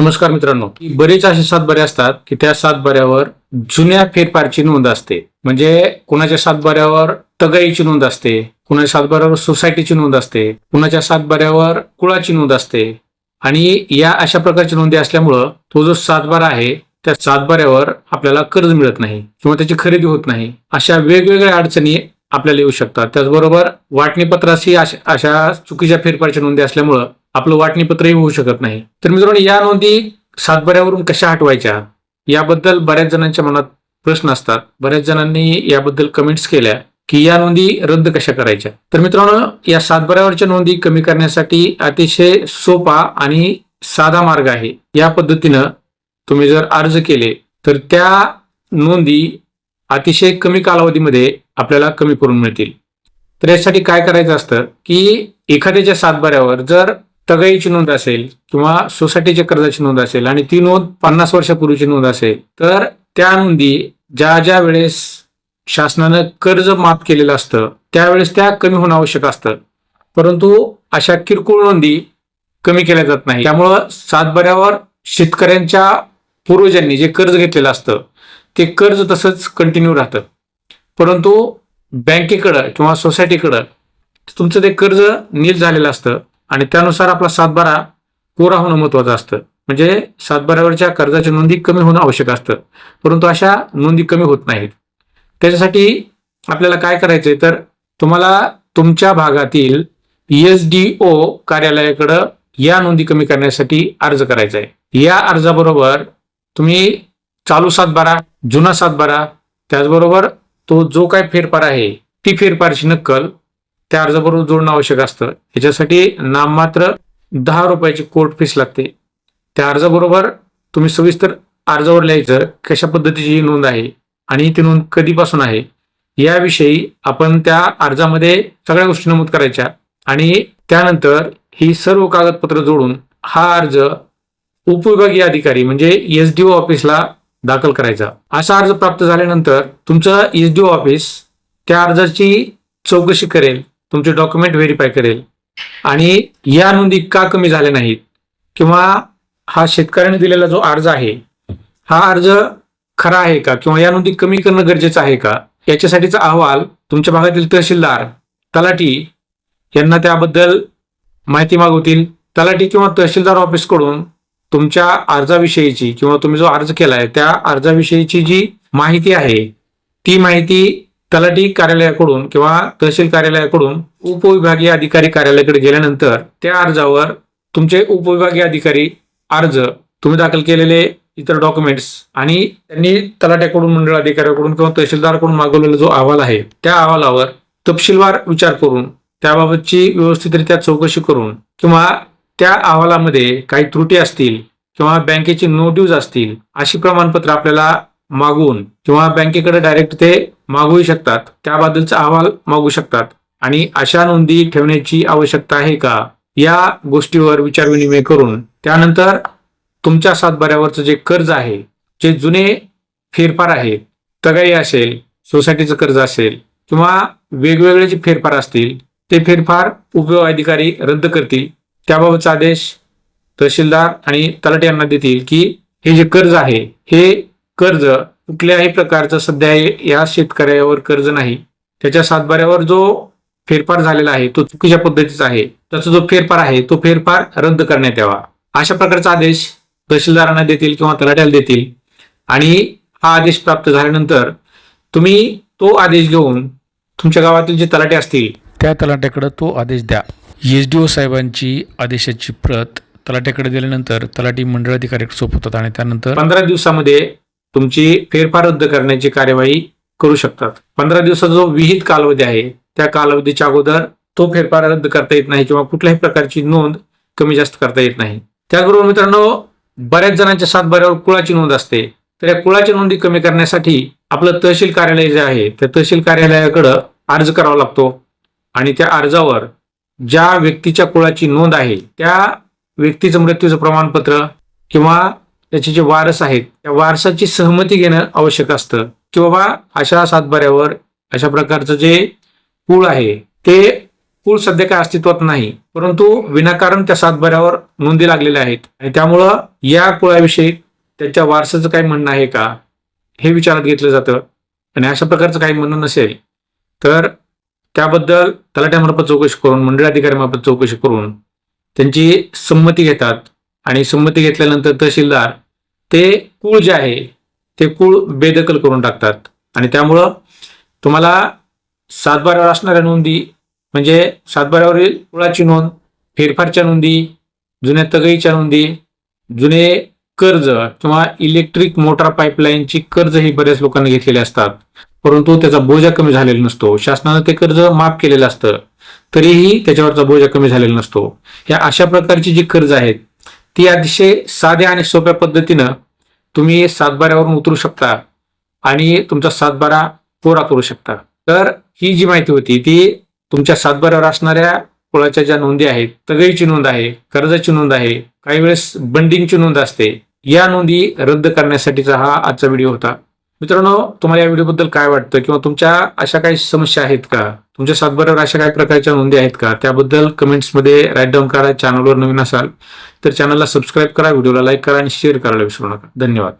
नमस्कार मित्रांनो. बरेच असे सातबारे असतात की त्या सातबाऱ्यावर जुन्या फेरफारची नोंद असते. म्हणजे कुणाच्या सातबाऱ्यावर तगाईची नोंद असते, कुणाच्या सातबाऱ्यावर सोसायटीची नोंद असते, कुणाच्या सातबाऱ्यावर कुळाची नोंद असते. आणि या अशा प्रकारची नोंदी असल्यामुळं तो जो सातबारा आहे त्या सातबाऱ्यावर आपल्याला कर्ज मिळत नाही किंवा त्याची खरेदी होत नाही. अशा वेगवेगळ्या अडचणी आपल्याला येऊ शकतात. त्याचबरोबर वाटणीपत्राशी अशा चुकीच्या फेरफारच्या नोंदी असल्यामुळं आपलं वाटणीपत्रही होऊ शकत नाही. तर मित्रांनो, या नोंदी सातबाऱ्यावरून कशा हटवायच्या याबद्दल बऱ्याच जणांच्या मनात प्रश्न असतात. बऱ्याच जणांनी याबद्दल कमेंट्स केल्या की या नोंदी रद्द कशा करायच्या. तर मित्रांनो, या सातबाऱ्यावरच्या नोंदी कमी करण्यासाठी अतिशय सोपा आणि साधा मार्ग आहे. या पद्धतीनं तुम्ही जर अर्ज केले तर त्या नोंदी अतिशय कमी कालावधीमध्ये आपल्याला कमी करून मिळतील. तर यासाठी काय करायचं असतं की एखाद्याच्या सातबाऱ्यावर जर तगाईची नोंद असेल किंवा सोसायटीच्या कर्जाची नोंद असेल आणि ती नोंद 50 वर्षापूर्वीची नोंद असेल तर त्या नोंदी ज्या वेळेस शासनानं कर्ज माफ केलेलं असतं त्यावेळेस त्या कमी होणं आवश्यक असतं. परंतु अशा किरकोळ नोंदी कमी केल्या जात नाही. त्यामुळं सातबाऱ्यावर शेतकऱ्यांच्या पूर्वजांनी जे कर्ज घेतलेलं असतं ते कर्ज तसंच कंटिन्यू राहतं. परंतु बँकेकडं किंवा सोसायटीकडं तुमचं ते कर्ज नील झालेलं असतं आणि त्यानुसार आपला सातबारा कोरा होणं महत्वाचं असतं. म्हणजे सातबाऱ्यावरच्या कर्जाच्या नोंदी कमी होणं आवश्यक असतं, परंतु अशा नोंदी कमी होत नाहीत. त्याच्यासाठी आपल्याला काय करायचंय तर तुम्हाला तुमच्या भागातील SDO कार्यालयाकडं या नोंदी कमी करण्यासाठी अर्ज करायचा आहे. या अर्जाबरोबर तुम्ही चालू सातबारा, जुना सातबारा, त्याचबरोबर तो जो काय फेरफार आहे ती फेरफारची नक्कल त्या अर्जाबरोबर जोडणं आवश्यक असतं. याच्यासाठी नाममात्र 10 रुपयाची कोर्ट फीस लागते. त्या अर्जाबरोबर तुम्ही सविस्तर अर्जावर लिहायचं कशा पद्धतीची ही नोंद आहे आणि ती नोंद कधीपासून आहे याविषयी आपण त्या अर्जामध्ये सगळ्या गोष्टी नमूद करायच्या आणि त्यानंतर ही सर्व कागदपत्र जोडून हा अर्ज उपविभागीय अधिकारी म्हणजे SDO ऑफिसला दाखल करायचा. असा अर्ज प्राप्त झाल्यानंतर तुमचं SDO ऑफिस त्या अर्जाची चौकशी करेल, तुमचे डॉक्युमेंट व्हेरीफाय करेल आणि या नोंदी का कमी झाल्या नाहीत किंवा हा शेतकऱ्याने दिलेला जो अर्ज आहे हा अर्ज खरा आहे का किंवा या नोंदी कमी करणं गरजेचं आहे का याच्यासाठीचा अहवाल तुमच्या भागातील तहसीलदार, तलाठी यांना त्याबद्दल माहिती मागवतील. तलाठी किंवा तहसीलदार ऑफिसकडून तुमच्या अर्जाविषयीची किंवा तुम्ही जो अर्ज केलाय त्या अर्जाविषयीची जी माहिती आहे ती माहिती तलाठी कार्यालयाकडून किंवा तहसील कार्यालयाकडून उपविभागीय अधिकारी कार्यालयाकडे गेल्यानंतर त्या अर्जावर तुमचे उपविभागीय अधिकारी अर्ज, तुम्ही दाखल केलेले इतर डॉक्युमेंट्स आणि त्यांनी तलाट्याकडून, मंडळ अधिकाऱ्याकडून किंवा तहसीलदारकडून मागवलेला जो अहवाल आहे त्या अहवालावर तपशीलवार विचार करून त्याबाबतची व्यवस्थितरित्या चौकशी करून किंवा त्या अहवालामध्ये काही त्रुटी असतील किंवा बँकेची नो ड्यूज असतील अशी प्रमाणपत्र आपल्याला मागवून किंवा बँकेकडे डायरेक्ट ते मागवू शकतात, त्याबद्दलचा अहवाल मागवू शकतात. आणि अशा नोंदी ठेवण्याची आवश्यकता आहे का या गोष्टीवर विचारविनिमय करून त्यानंतर तुमच्या सातबाऱ्यावरचं जे कर्ज आहे, जे जुने फेरफार आहे, तगाई असेल, सोसायटीचं कर्ज असेल किंवा वेगवेगळे जे फेरफार असतील ते फेरफार उपविभाग अधिकारी रद्द करतील. त्याबाबतचा आदेश तहसीलदार आणि तलाठी यांना देतील की हे जे कर्ज आहे हे कर्ज कुठल्याही प्रकारचं सध्या या शेतकऱ्यावर कर्ज नाही, त्याच्या सातबाऱ्यावर जो फेरफार झालेला आहे तो चुकीच्या पद्धतीचा आहे, त्याचा जो फेरफार आहे तो फेरफार रद्द करण्यात यावा अशा प्रकारचा आदेश तहसीलदारांना देतील किंवा तलाट्याला देतील. आणि हा आदेश प्राप्त झाल्यानंतर तुम्ही तो आदेश घेऊन तुमच्या गावातील जे तलाटे असतील त्या तलाट्याकडे तो आदेश द्या. SDO साहेबांची आदेशाची प्रत तलाट्याकडे दिल्यानंतर तलाठी मंडळ अधिकाऱ्याकडे सोपवतात आणि त्यानंतर 15 दिवसामध्ये तुमची फेरफार रद्द करण्याची कार्यवाही करू शकतात. 15 दिवसाचा जो विहित कालावधी आहे त्या कालावधीच्या अगोदर तो फेरफार रद्द करता येत नाही किंवा कुठल्याही प्रकारची नोंद कमी जास्त करता येत नाही. त्याचबरोबर मित्रांनो, बऱ्याच जणांच्या सातबाऱ्यावर कुळाची नोंद असते. तर या कुळाची नोंदी कमी करण्यासाठी आपलं तहसील कार्यालय जे आहे त्या तहसील कार्यालयाकडं अर्ज करावा लागतो आणि त्या अर्जावर ज्या व्यक्तीच्या कुळाची नोंद आहे त्या व्यक्तीचं मृत्यूचं प्रमाणपत्र किंवा त्याचे जे वारस आहेत त्या वारसाची सहमती घेणं आवश्यक असतं की बाबा अशा सातबाऱ्यावर अशा प्रकारचं जे कुळ आहे ते कुळ सध्या काय अस्तित्वात नाही, परंतु विनाकारण त्या सातबाऱ्यावर नोंदी लागलेल्या आहेत आणि त्यामुळं या कुळाविषयी त्याच्या वारसाचं काही म्हणणं आहे का हे विचारात घेतलं जातं. आणि अशा प्रकारचं काही म्हणणं नसेल तर त्याबद्दल तलाट्यामार्फत चौकशी करून, मंडळ अधिकाऱ्यामार्फत चौकशी करून त्यांची संमती घेतात आणि संमती घेतल्यानंतर तहसीलदार ते कुळ जे आहे ते कुळ बेदखल करून टाकतात. आणि त्यामुळं तुम्हाला सातबाऱ्यावर असणाऱ्या नोंदी म्हणजे सातबाऱ्यावरील कुळाची नोंद, फेरफारच्या नोंदी, जुन्या तगईच्या नोंदी, जुने कर्ज किंवा इलेक्ट्रिक मोटार पाईपलाईनची कर्ज ही बऱ्याच लोकांनी घेतलेली असतात, परंतु त्याचा बोजा कमी झालेला नसतो. शासनानं ते कर्ज माफ केलेलं असतं तरीही त्याच्यावरचा बोजा कमी झालेला नसतो. ह्या अशा प्रकारची जी कर्ज आहेत ती अतिशय साध्या आणि सोप्या पद्धतीनं तुम्ही सातबाऱ्यावरून उतरू शकता आणि तुमचा सातबारा कोरा करू शकता. तर ही जी माहिती होती ती तुमच्या सातबाऱ्यावर असणाऱ्या कुळाच्या ज्या नोंदी आहेत, तगईची नोंद आहे, कर्जाची नोंद आहे, काही वेळेस बंडिंगची नोंद असते, या नोंदी रद्द करण्यासाठीचा हा आजचा व्हिडिओ होता. मित्रांनो, तुम्हाला या व्हिडिओबद्दल काय वाटतं किंवा तुमच्या अशा काही समस्या आहेत का, तुमच्या सातबाऱ्यावर अशा काही प्रकारच्या नोंदी आहेत का, त्याबद्दल कमेंट्समध्ये राईट डाऊन करा. चॅनलवर नवीन असाल तर चॅनलला सबस्क्राईब करा, व्हिडिओला लाईक करा आणि शेअर करायला विसरू नका. धन्यवाद.